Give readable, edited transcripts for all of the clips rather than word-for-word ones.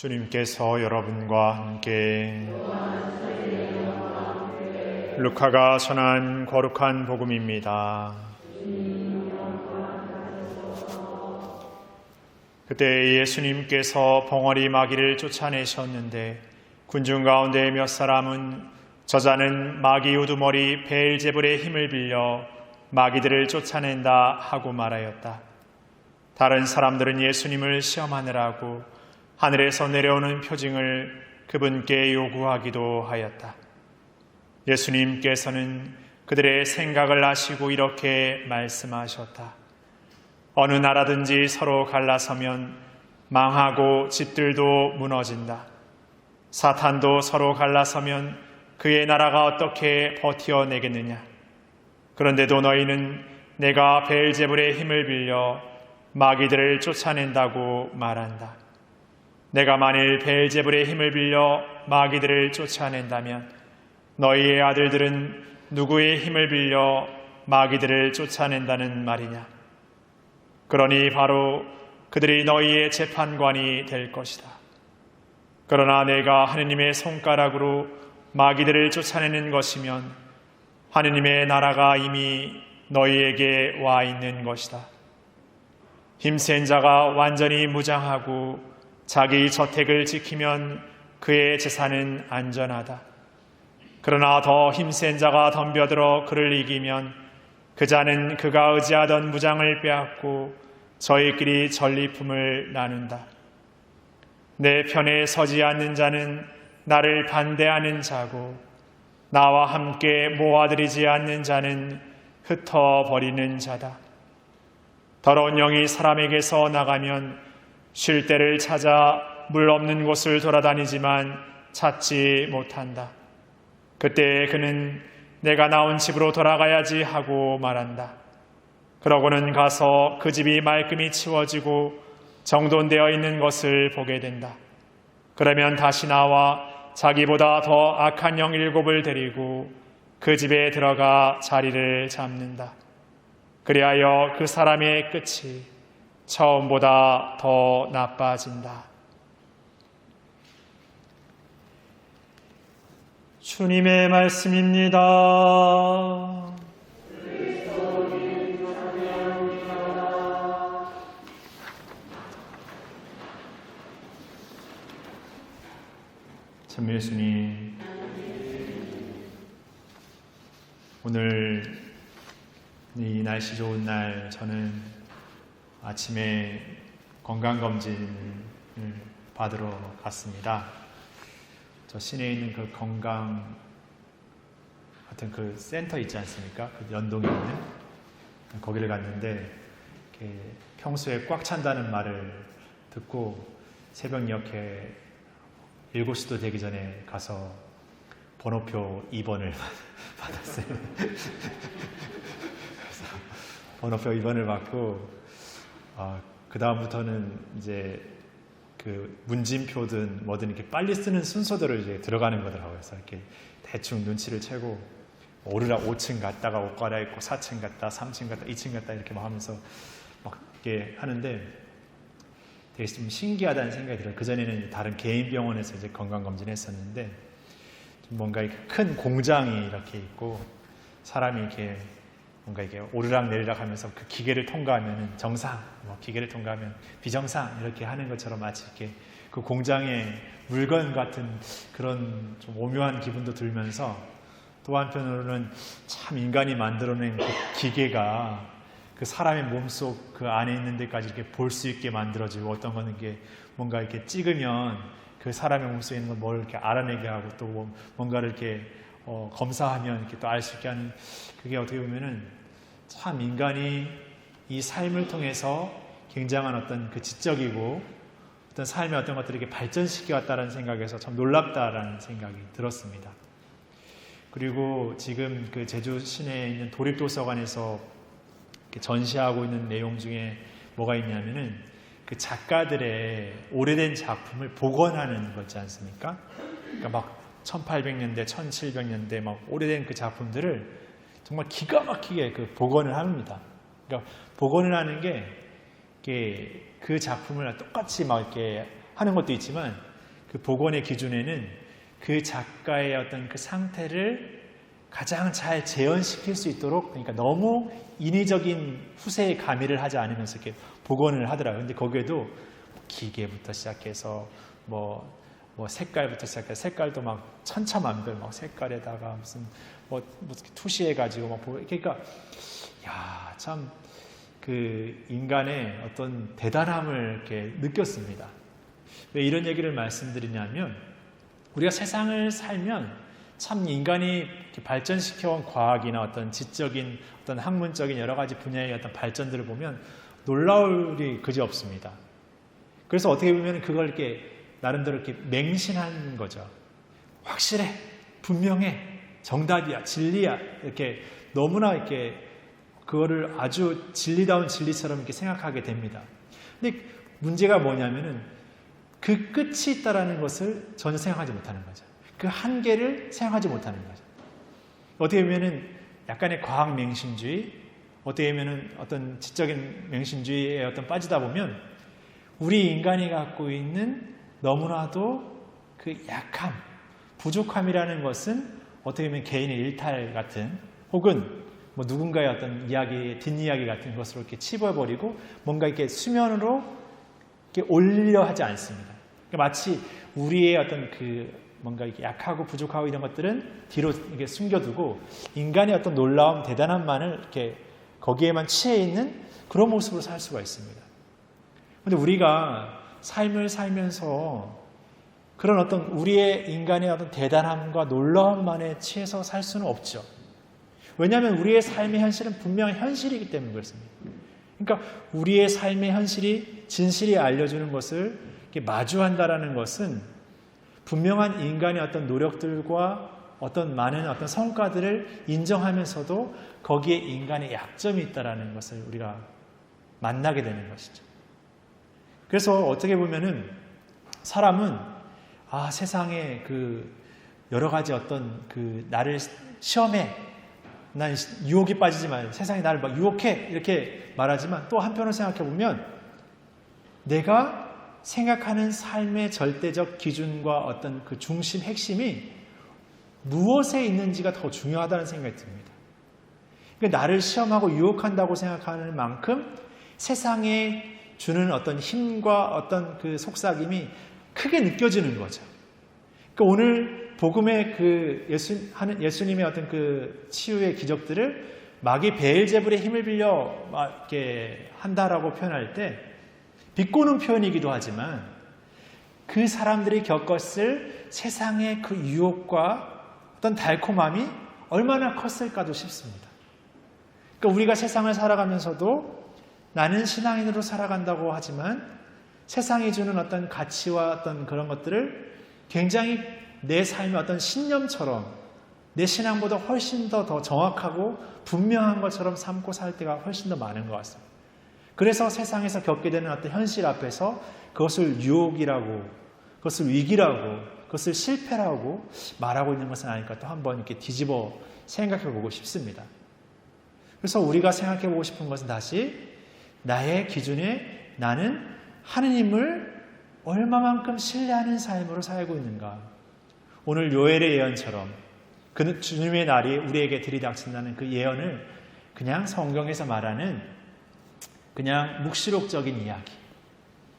주님께서 여러분과 함께 루카가 전한 거룩한 복음입니다. 그때 예수님께서 벙어리 마귀를 쫓아내셨는데 군중 가운데 몇 사람은 저자는 마귀 우두머리 베엘제불의 힘을 빌려 마귀들을 쫓아낸다 하고 말하였다. 다른 사람들은 예수님을 시험하느라고 하늘에서 내려오는 표징을 그분께 요구하기도 하였다. 예수님께서는 그들의 생각을 아시고 이렇게 말씀하셨다. 어느 나라든지 서로 갈라서면 망하고 집들도 무너진다. 사탄도 서로 갈라서면 그의 나라가 어떻게 버텨내겠느냐. 그런데도 너희는 내가 베엘제불의 힘을 빌려 마귀들을 쫓아낸다고 말한다. 내가 만일 베엘제불의 힘을 빌려 마귀들을 쫓아낸다면 너희의 아들들은 누구의 힘을 빌려 마귀들을 쫓아낸다는 말이냐? 그러니 바로 그들이 너희의 재판관이 될 것이다. 그러나 내가 하느님의 손가락으로 마귀들을 쫓아내는 것이면 하느님의 나라가 이미 너희에게 와 있는 것이다. 힘센 자가 완전히 무장하고 자기 저택을 지키면 그의 재산은 안전하다. 그러나 더 힘센 자가 덤벼들어 그를 이기면 그 자는 그가 의지하던 무장을 빼앗고 저희끼리 전리품을 나눈다. 내 편에 서지 않는 자는 나를 반대하는 자고 나와 함께 모아들이지 않는 자는 흩어버리는 자다. 더러운 영이 사람에게서 나가면 쉴 때를 찾아 물 없는 곳을 돌아다니지만 찾지 못한다. 그때 그는 내가 나온 집으로 돌아가야지 하고 말한다. 그러고는 가서 그 집이 말끔히 치워지고 정돈되어 있는 것을 보게 된다. 그러면 다시 나와 자기보다 더 악한 영 7을 데리고 그 집에 들어가 자리를 잡는다. 그리하여 그 사람의 끝이 처음보다 더 나빠진다. 주님의 말씀입니다. 참 예수님, 오늘 이 날씨 좋은 날 저는 아침에 건강검진을 받으러 갔습니다. 저 시내에 있는 그 건강 같은 그 센터 있지 않습니까? 그 연동에 있는 거기를 갔는데 평소에 꽉 찬다는 말을 듣고 새벽 이렇게 7시도 되기 전에 가서 번호표 2번을 받았어요. 그래서 번호표 2번을 받고 그 다음부터는 이제 그 문진표든 뭐든 이렇게 빨리 쓰는 순서대로 이제 들어가는 거더라고요. 그래서 이렇게 대충 눈치를 채고 오르락 5층 갔다가 옷 갈아입고 4층 갔다 3층 갔다 2층 갔다 이렇게 막 하면서 막 이렇게 하는데 되게 좀 신기하다는 생각이 들어요. 그전에는 다른 개인 병원에서 이제 건강검진 했었는데 좀 뭔가 이렇게 큰 공장이 이렇게 있고 사람이 이렇게 뭔가 이게 오르락 내리락 하면서 그 기계를 통과하면 정상, 기계를 통과하면 비정상 이렇게 하는 것처럼 마치 이렇게 그 공장의 물건 같은 그런 좀 오묘한 기분도 들면서 또 한편으로는 참 인간이 만들어낸 그 기계가 그 사람의 몸속 그 안에 있는 데까지 이렇게 볼 수 있게 만들어지고 어떤 거는 이게 뭔가 이렇게 찍으면 그 사람의 몸속에 있는 걸 뭘 이렇게 알아내게 하고 또 뭔가를 이렇게 검사하면 이렇게 또 알 수 있게 하는 그게 어떻게 보면은 참 인간이 이 삶을 통해서 굉장한 어떤 그 지적이고 어떤 삶의 어떤 것들을 이렇게 발전시켜 왔다는 생각에서 참 놀랍다라는 생각이 들었습니다. 그리고 지금 그 제주 시내에 있는 도립도서관에서 전시하고 있는 내용 중에 뭐가 있냐면은 그 작가들의 오래된 작품을 복원하는 거지 않습니까? 그러니까 막 1800년대, 1700년대 막 오래된 그 작품들을 정말 기가 막히게 그 복원을 합니다. 그러니까 복원을 하는 게 그 작품을 똑같이 막 이렇게 하는 것도 있지만 그 복원의 기준에는 그 작가의 어떤 그 상태를 가장 잘 재현시킬 수 있도록, 그러니까 너무 인위적인 후세에 가미를 하지 않으면서 이렇게 복원을 하더라고요. 근데 거기에도 기계부터 시작해서 뭐 색깔부터 시작해서 색깔도 막 천차만별, 막 색깔에다가 무슨 투시해가지고 막 그러니까 야, 참 그 인간의 어떤 대단함을 이렇게 느꼈습니다. 왜 이런 얘기를 말씀드리냐면, 우리가 세상을 살면 참 인간이 발전시켜온 과학이나 어떤 지적인, 어떤 학문적인 여러 가지 분야의 어떤 발전들을 보면 놀라울 일이 그지 없습니다. 그래서 어떻게 보면 그걸 이렇게 나름대로 이렇게 맹신한 거죠. 확실해, 분명해, 정답이야, 진리야, 이렇게 너무나 이렇게 그거를 아주 진리다운 진리처럼 이렇게 생각하게 됩니다. 근데 문제가 뭐냐면은 그 끝이 있다라는 것을 전혀 생각하지 못하는 거죠. 그 한계를 생각하지 못하는 거죠. 어떻게 보면은 약간의 과학 맹신주의, 어떻게 보면은 어떤 지적인 맹신주의에 어떤 빠지다 보면 우리 인간이 갖고 있는 너무나도 그 약함, 부족함이라는 것은 어떻게 보면 개인의 일탈 같은, 혹은 뭐 누군가의 어떤 이야기, 뒷이야기 같은 것으로 이렇게 치부해버리고 뭔가 이렇게 수면으로 이렇게 올리려 하지 않습니다. 그러니까 마치 우리의 어떤 그 뭔가 이렇게 약하고 부족하고 이런 것들은 뒤로 이렇게 숨겨두고 인간의 어떤 놀라움, 대단함만을 이렇게 거기에만 취해 있는 그런 모습으로 살 수가 있습니다. 그런데 우리가 삶을 살면서 그런 어떤 우리의 인간의 어떤 대단함과 놀라움만에 취해서 살 수는 없죠. 왜냐하면 우리의 삶의 현실은 분명히 현실이기 때문에 그렇습니다. 그러니까 우리의 삶의 현실이 진실이 알려주는 것을 이렇게 마주한다라는 것은 분명한 인간의 어떤 노력들과 어떤 많은 어떤 성과들을 인정하면서도 거기에 인간의 약점이 있다라는 것을 우리가 만나게 되는 것이죠. 그래서 어떻게 보면은 사람은 세상에 그 여러 가지 어떤 그 나를 시험해, 난 유혹에 빠지지만 세상이 나를 막 유혹해, 이렇게 말하지만 또 한편으로 생각해 보면 내가 생각하는 삶의 절대적 기준과 어떤 그 중심, 핵심이 무엇에 있는지가 더 중요하다는 생각이 듭니다. 그러니까 나를 시험하고 유혹한다고 생각하는 만큼 세상에 주는 어떤 힘과 어떤 그 속삭임이 크게 느껴지는 거죠. 그러니까 오늘 복음의 그 예수님의 어떤 그 치유의 기적들을 마귀 베엘제불의 힘을 빌려 막 이렇게 한다라고 표현할 때 비꼬는 표현이기도 하지만 그 사람들이 겪었을 세상의 그 유혹과 어떤 달콤함이 얼마나 컸을까도 싶습니다. 그러니까 우리가 세상을 살아가면서도 나는 신앙인으로 살아간다고 하지만 세상이 주는 어떤 가치와 어떤 그런 것들을 굉장히 내 삶의 어떤 신념처럼 내 신앙보다 훨씬 더 정확하고 분명한 것처럼 삼고 살 때가 훨씬 더 많은 것 같습니다. 그래서 세상에서 겪게 되는 어떤 현실 앞에서 그것을 유혹이라고, 그것을 위기라고, 그것을 실패라고 말하고 있는 것은 아닐까 또 한번 이렇게 뒤집어 생각해 보고 싶습니다. 그래서 우리가 생각해 보고 싶은 것은 다시 나의 기준에 나는 하느님을 얼마만큼 신뢰하는 삶으로 살고 있는가. 오늘 요엘의 예언처럼 그 주님의 날이 우리에게 들이닥친다는 그 예언을 그냥 성경에서 말하는 그냥 묵시록적인 이야기,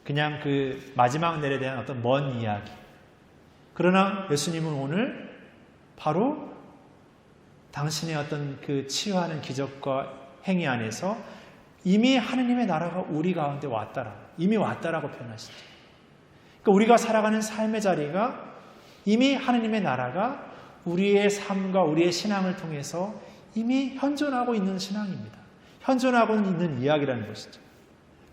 그냥 그 마지막 날에 대한 어떤 먼 이야기. 그러나 예수님은 오늘 바로 당신의 어떤 그 치유하는 기적과 행위 안에서 이미 하느님의 나라가 우리 가운데 왔다라, 이미 왔다라고 표현하시죠. 그러니까 우리가 살아가는 삶의 자리가 이미 하느님의 나라가 우리의 삶과 우리의 신앙을 통해서 이미 현존하고 있는 신앙입니다. 현존하고 있는 이야기라는 것이죠.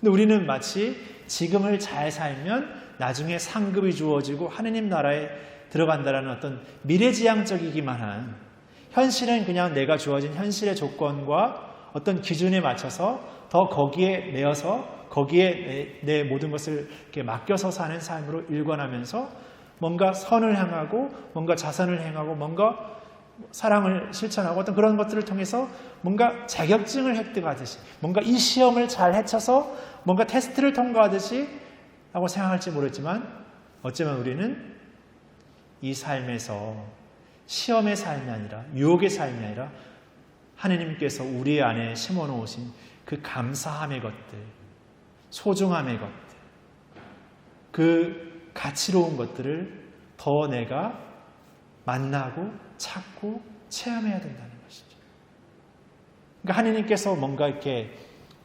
근데 우리는 마치 지금을 잘 살면 나중에 상급이 주어지고 하느님 나라에 들어간다라는 어떤 미래지향적이기만 한, 현실은 그냥 내가 주어진 현실의 조건과 어떤 기준에 맞춰서 더 거기에 매여서 거기에 내 모든 것을 이렇게 맡겨서 사는 삶으로 일관하면서 뭔가 선을 행하고 뭔가 자선을 행하고 뭔가 사랑을 실천하고 어떤 그런 것들을 통해서 뭔가 자격증을 획득하듯이, 뭔가 이 시험을 잘 헤쳐서 뭔가 테스트를 통과하듯이 라고 생각할지 모르겠지만 어쩌면 우리는 이 삶에서 시험의 삶이 아니라 유혹의 삶이 아니라 하느님께서 우리 안에 심어놓으신 그 감사함의 것들, 소중함의 것들, 그 가치로운 것들을 더 내가 만나고 찾고 체험해야 된다는 것이죠. 그러니까 하느님께서 뭔가 이렇게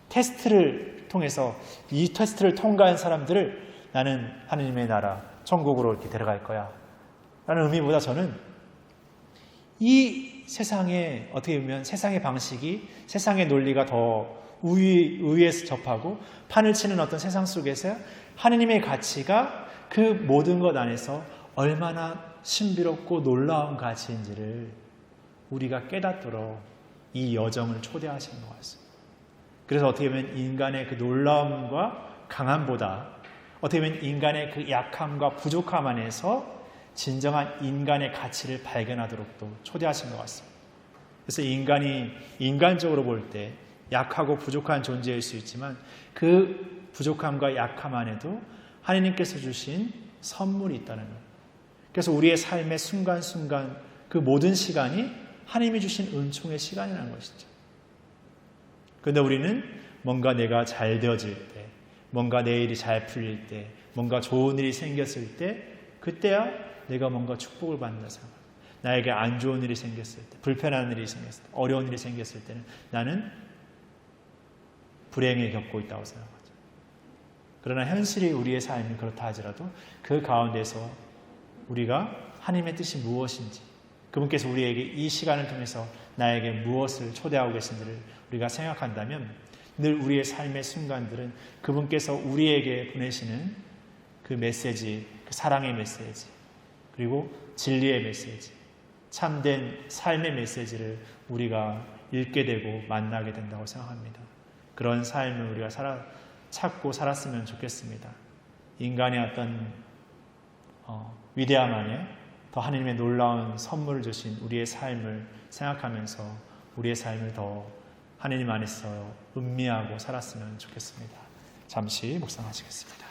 테스트를 통해서 이 테스트를 통과한 사람들을 나는 하느님의 나라, 천국으로 이렇게 데려갈 거야 라는 의미보다 저는 이 세상에 어떻게 보면 세상의 방식이 세상의 논리가 더 우위에서 접하고 판을 치는 어떤 세상 속에서 하느님의 가치가 그 모든 것 안에서 얼마나 신비롭고 놀라운 가치인지를 우리가 깨닫도록 이 여정을 초대하시는 것 같습니다. 그래서 어떻게 보면 인간의 그 놀라움과 강함보다 어떻게 보면 인간의 그 약함과 부족함 안에서 진정한 인간의 가치를 발견하도록 또 초대하신 것 같습니다. 그래서 인간이 인간적으로 볼 때 약하고 부족한 존재일 수 있지만 그 부족함과 약함 안에도 하나님께서 주신 선물이 있다는 것. 그래서 우리의 삶의 순간순간 그 모든 시간이 하나님이 주신 은총의 시간이라는 것이죠. 그런데 우리는 뭔가 내가 잘 되어질 때, 뭔가 내 일이 잘 풀릴 때, 뭔가 좋은 일이 생겼을 때 그때야 내가 뭔가 축복을 받는다 생각합니다. 나에게 안 좋은 일이 생겼을 때, 불편한 일이 생겼을 때, 어려운 일이 생겼을 때는 나는 불행을 겪고 있다고 생각하죠. 그러나 현실이 우리의 삶이 그렇다 하더라도 그 가운데서 우리가 하나님의 뜻이 무엇인지, 그분께서 우리에게 이 시간을 통해서 나에게 무엇을 초대하고 계신지를 우리가 생각한다면 늘 우리의 삶의 순간들은 그분께서 우리에게 보내시는 그 메시지, 그 사랑의 메시지, 그리고 진리의 메시지, 참된 삶의 메시지를 우리가 읽게 되고 만나게 된다고 생각합니다. 그런 삶을 우리가 찾고 살았으면 좋겠습니다. 인간의 어떤 위대함 안에 더 하나님의 놀라운 선물을 주신 우리의 삶을 생각하면서 우리의 삶을 더 하나님 안에서 음미하고 살았으면 좋겠습니다. 잠시 묵상하시겠습니다.